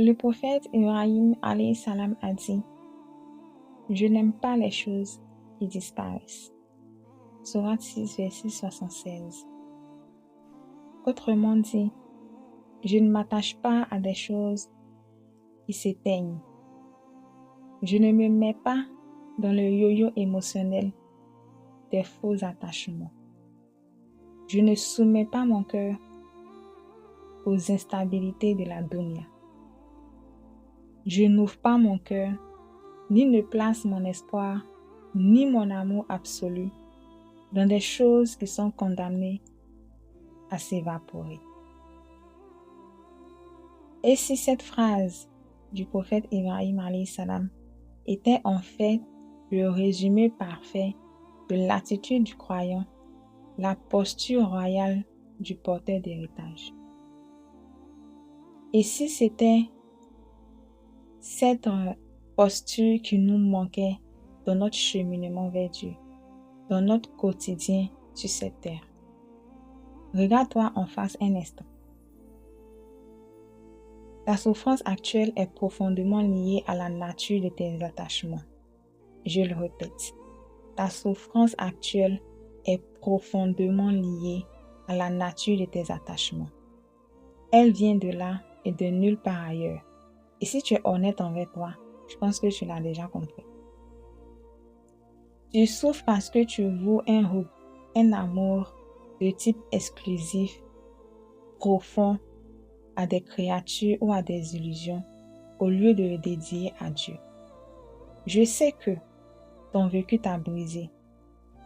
Le prophète Ibrahim alayhi salam a dit « Je n'aime pas les choses qui disparaissent ». Sourate 6, verset 76. Autrement dit, je ne m'attache pas à des choses qui s'éteignent. Je ne me mets pas dans le yo-yo émotionnel des faux attachements. Je ne soumets pas mon cœur aux instabilités de la dunya. Je n'ouvre pas mon cœur, ni ne place mon espoir, ni mon amour absolu dans des choses qui sont condamnées à s'évaporer. Et si cette phrase du prophète Ibrahim alayhi salam était en fait le résumé parfait de l'attitude du croyant, la posture royale du porteur d'héritage. Et si c'était cette posture qui nous manquait dans notre cheminement vers Dieu, dans notre quotidien sur cette terre? Regarde-toi en face un instant. Ta souffrance actuelle est profondément liée à la nature de tes attachements. Je le répète, ta souffrance actuelle est profondément liée à la nature de tes attachements. Elle vient de là et de nulle part ailleurs. Et si tu es honnête envers toi, je pense que tu l'as déjà compris. Tu souffres parce que tu voues un amour de type exclusif, profond, à des créatures ou à des illusions, au lieu de le dédier à Dieu. Je sais que ton vécu t'a brisé,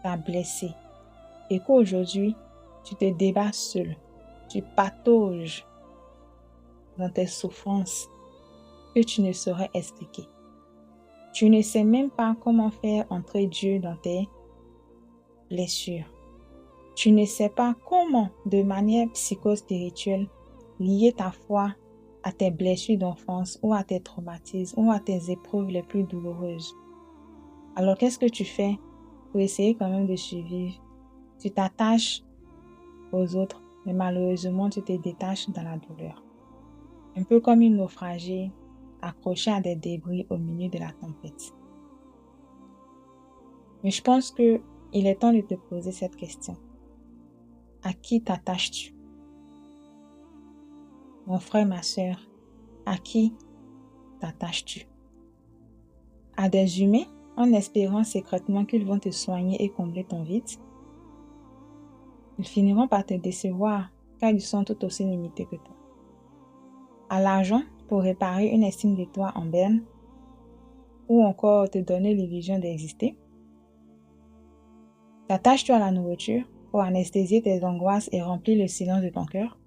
t'a blessé, et qu'aujourd'hui, tu te débats seul, tu patauges dans tes souffrances que tu ne saurais expliquer. Tu ne sais même pas comment faire entrer Dieu dans tes blessures. Tu ne sais pas comment, de manière psychospirituelle, lier ta foi à tes blessures d'enfance ou à tes traumatismes ou à tes épreuves les plus douloureuses. Alors qu'est-ce que tu fais pour essayer quand même de survivre? Tu t'attaches aux autres, mais malheureusement tu te détaches dans la douleur. Un peu comme une naufragée accrochée à des débris au milieu de la tempête. Mais je pense qu'il est temps de te poser cette question. À qui t'attaches-tu? Mon frère, ma soeur, à qui t'attaches-tu? À des humains en espérant secrètement qu'ils vont te soigner et combler ton vide? Ils finiront par te décevoir car ils sont tout aussi limités que toi. À l'argent pour réparer une estime de toi en berne ou encore te donner l'illusion d'exister? T'attaches-tu à la nourriture pour anesthésier tes angoisses et remplir le silence de ton cœur?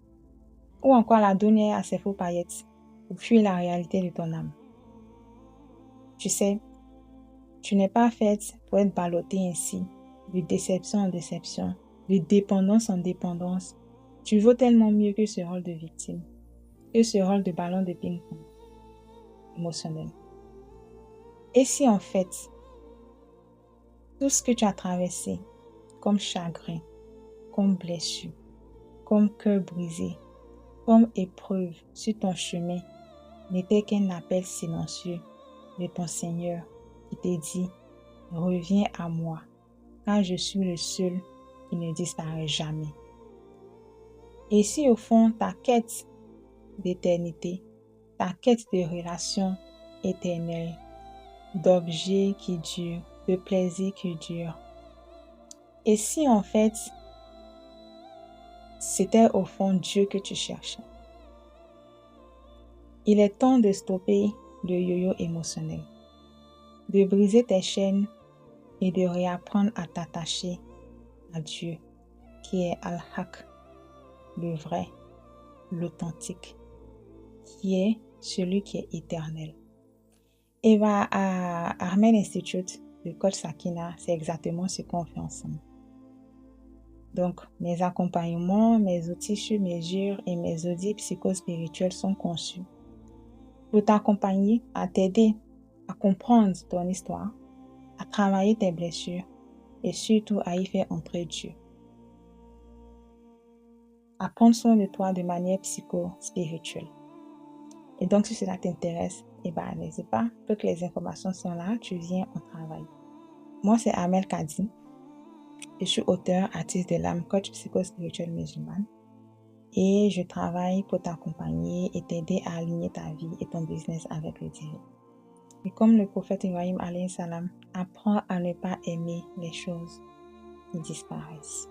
Ou encore la donner à ses faux paillettes pour fuir la réalité de ton âme? Tu sais, tu n'es pas faite pour être ballottée ainsi, de déception en déception, de dépendance en dépendance. Tu vaux tellement mieux que ce rôle de victime, que ce rôle de ballon de ping-pong émotionnel. Et si en fait, tout ce que tu as traversé, comme chagrin, comme blessure, comme cœur brisé, comme épreuve sur ton chemin, n'était qu'un appel silencieux de ton Seigneur qui te dit « Reviens à moi, car je suis le seul qui ne disparaît jamais. » Et si au fond ta quête d'éternité, ta quête de relations éternelles, d'objets qui durent, de plaisirs qui durent, et si en fait c'était au fond Dieu que tu cherchais, il est temps de stopper le yo-yo émotionnel, de briser tes chaînes et de réapprendre à t'attacher à Dieu qui est Al-Haq, le vrai, l'authentique, qui est celui qui est éternel. Et à Armen Institute de Coach Sakina, c'est exactement ce qu'on fait ensemble. Donc, mes accompagnements, mes outils sur mesure et mes audits psychospirituels sont conçus pour t'accompagner, à t'aider à comprendre ton histoire, à travailler tes blessures et surtout à y faire entrer Dieu. À prendre soin de toi de manière psycho-spirituelle. Et donc, si cela t'intéresse, n'hésite pas. Toutes les informations sont là. Tu viens, on travaille. Moi, c'est Amel Kadi. Je suis auteur, artiste de l'âme, coach psycho-spirituel musulmane. Et je travaille pour t'accompagner et t'aider à aligner ta vie et ton business avec le divin. Et comme le prophète Ibrahim alayhi salam, apprends à ne pas aimer les choses qui disparaissent.